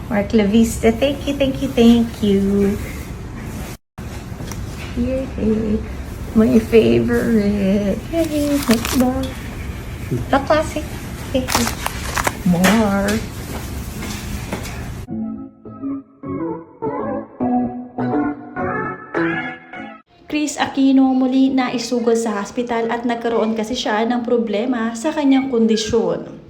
Mark Lavista, thank you, thank you, thank you. Yay, my favorite. Yay, what's that? The classic. Yay. More. Chris Aquino muli na isugod sa hospital at nagkaroon kasi siya ng problema sa kanyang kondisyon.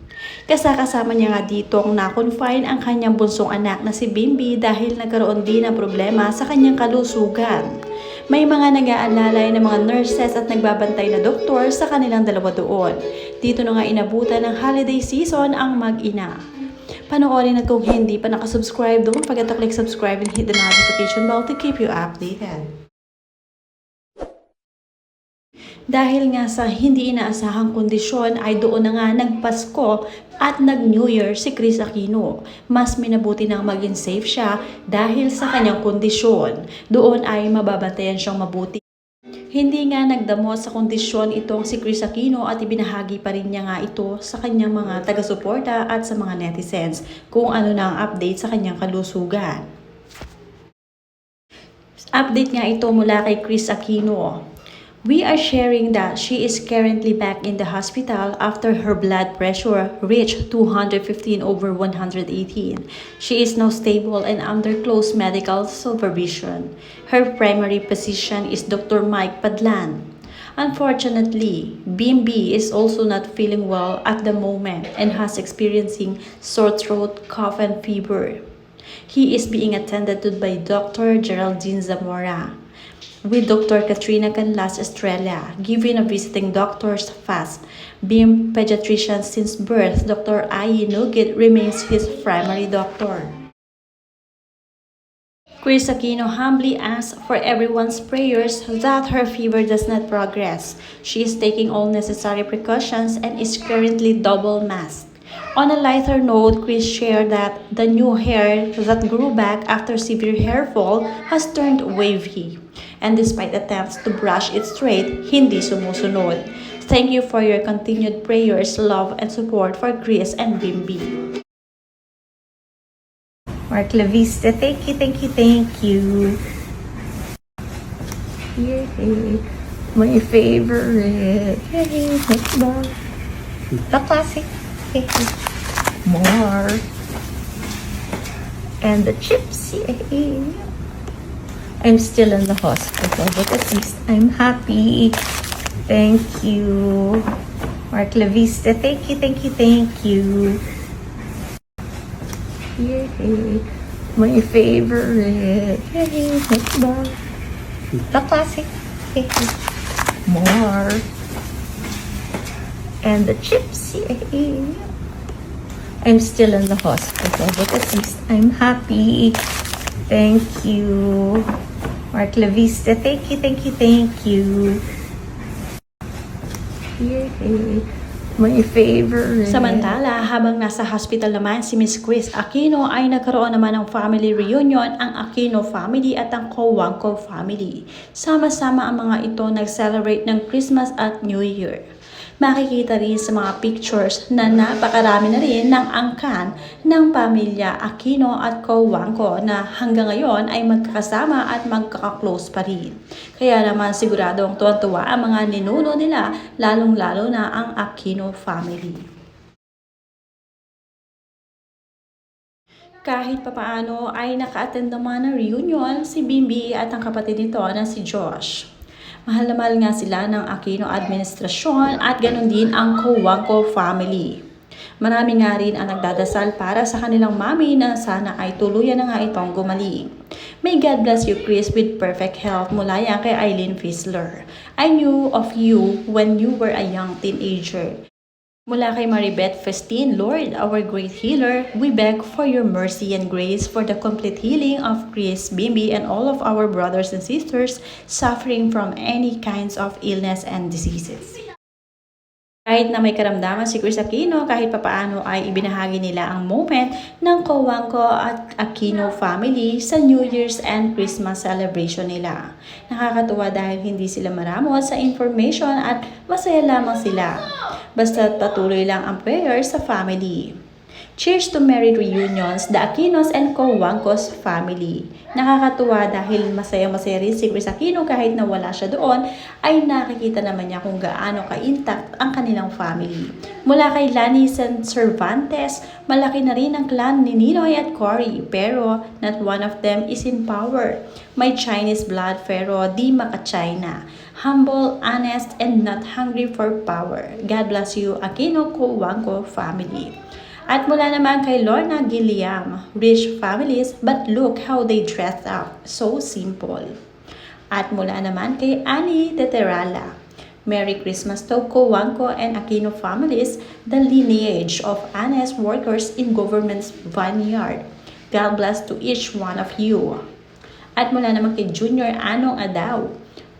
Kasama niya nga ditong na-confine ang kanyang bunsong anak na si Bimbi dahil nagkaroon din ng problema sa kanyang kalusugan. May mga nag-aalalay ng mga nurses at nagbabantay na doktor sa kanilang dalawa doon. Dito na nga inabutan ng holiday season ang mag-ina. Panoorin at kung hindi pa nakasubscribe, don't forget to click subscribe and hit the notification bell to keep you updated. Dahil nga sa hindi inaasahang kondisyon ay doon na nga nagpasko at nag-New Year si Chris Aquino. Mas minabuti nang maging safe siya dahil sa kanyang kondisyon. Doon ay mababantayan siyang mabuti. Hindi nga nagdamot sa kondisyon itong si Chris Aquino at ibinahagi pa rin niya nga ito sa kanyang mga taga-suporta at sa mga netizens kung ano na ang update sa kanyang kalusugan. Update nga ito mula kay Chris Aquino. We are sharing that she is currently back in the hospital after her blood pressure reached 215/118. She is now stable and under close medical supervision. Her primary physician is Dr. Mike Padlan. Unfortunately, Bimbi is also not feeling well at the moment and has experiencing sore throat, cough, and fever. He is being attended to by Dr. Geraldine Zamora with Dr. Katrina Canlas Estrella, given a visiting doctor's fast. Being pediatrician since birth, Dr. Ayi Nugget remains his primary doctor. Chris Aquino humbly asks for everyone's prayers that her fever does not progress. She is taking all necessary precautions and is currently double masked. On a lighter note, Chris shared that the new hair that grew back after severe hair fall has turned wavy. And despite attempts to brush it straight, hindi sumusunod. Thank you for your continued prayers, love, and support for Chris and Bimbi. Mark Lavista, thank you, thank you, thank you. Yay, my favorite. Yay, what's that? The classic. Yay. More. And the chips. Yay. I'm still in the hospital, but at least I'm happy. Thank you. Mark Lavista, thank you, thank you, thank you. Yay, my favorite. Yay, what's that? The classic. Yay. More. And the chips. Yay. I'm still in the hospital, but at least I'm happy. Thank you. Mark Lavista, thank you, thank you, thank you. Yay, my favorite. Samantala, habang nasa hospital naman si Miss Chris Aquino ay nagkaroon naman ng family reunion ang Aquino family at ang Cojuangco family. Sama-sama ang mga ito nag-celebrate ng Christmas at New Year. Makikita rin sa mga pictures na napakarami na rin ng angkan ng pamilya Aquino at Cojuangco na hanggang ngayon ay magkakasama at magkaka-close pa rin. Kaya naman siguradong tuwan-tuwa ang mga ninuno nila, lalong-lalo na ang Aquino family. Kahit papaano ay naka-attend naman ng reunion si Bimbi at ang kapatid nito na si Josh. Mahal na mahal nga sila ng Aquino administrasyon at ganun din ang Cojuangco family. Marami nga rin ang nagdadasal para sa kanilang mami na sana ay tuluyan na nga itong gumaling. May God bless you, Chris, with perfect health mula yan kay Eileen Fisler. I knew of you when you were a young teenager. Mula kay Maribeth Festin, Lord, our great healer, we beg for your mercy and grace for the complete healing of Chris, Bimbi, and all of our brothers and sisters suffering from any kinds of illness and diseases. Kahit na may karamdaman si Chris Aquino, kahit papaano ay ibinahagi nila ang moment ng Cojuangco at Aquino family sa New Year's and Christmas celebration nila. Nakakatuwa dahil hindi sila maramot sa information at masaya lamang sila. Basta patuloy lang ang prayer sa family. Cheers to merry reunions, the Aquinos and Cojuangcos family. Nakakatuwa dahil masaya-masaya rin si Chris Aquino kahit na wala siya doon, ay nakikita naman niya kung gaano ka-intact ang kanilang family. Mula kay Lani Cervantes, malaki na rin ang clan ni Ninoy at Cory, pero not one of them is in power. May Chinese blood pero di maka-China. Humble, honest, and not hungry for power. God bless you, Aquino Cojuangco family. At mula naman kay Lorna Gilliam, rich families but look how they dress up, so simple. At mula naman kay Annie Teterala, Merry Christmas to Cojuangco and Aquino families, the lineage of honest workers in government's vineyard. God bless to each one of you. At mula naman kay Junior Anong Adaw,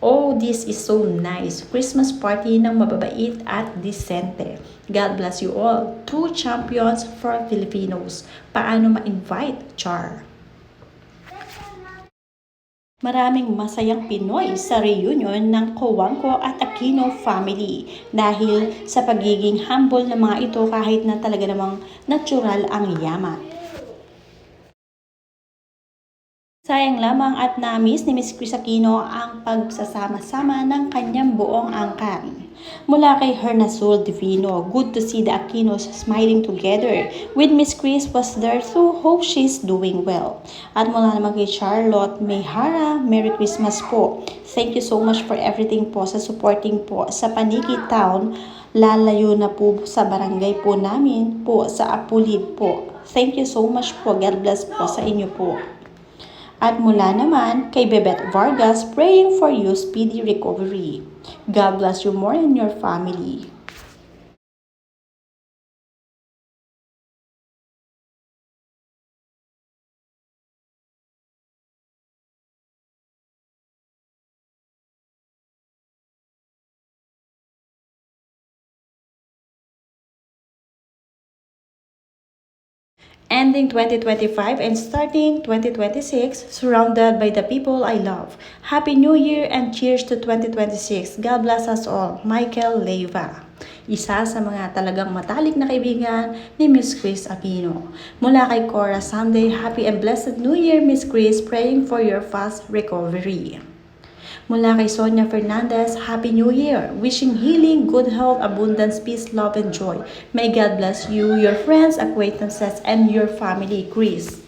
oh, this is so nice. Christmas party ng mababait at disente. God bless you all. True champions for Filipinos. Paano ma-invite? Char. Maraming masayang Pinoy sa reunion ng Cojuangco at Aquino family dahil sa pagiging humble ng mga ito kahit na talaga namang natural ang yaman. Sayang lamang at na-miss ni Miss Chris Aquino ang pagsasama-sama ng kanyang buong angkan. Mula kay Hernazul Divino, good to see the Aquinos smiling together. With Miss Chris was there so hope she's doing well. At mula naman kay Charlotte Mayhara, Merry Christmas po. Thank you so much for everything po sa supporting po sa Paniki Town. Lalayo na po sa barangay po namin po sa Apulid po. Thank you so much po. God bless po sa inyo po. At mula naman kay Bebet Vargas, praying for you speedy recovery. God bless you more and your family. Ending 2025 and starting 2026, surrounded by the people I love. Happy New Year and cheers to 2026. God bless us all. Michael Leyva. Isa sa mga talagang matalik na kaibigan ni Miss Chris Aquino. Mula kay Cora Sunday, happy and blessed New Year, Miss Chris. Praying for your fast recovery. Mula kay Sonia Fernandez, Happy New Year! Wishing healing, good health, abundance, peace, love, and joy. May God bless you, your friends, acquaintances, and your family, Chris.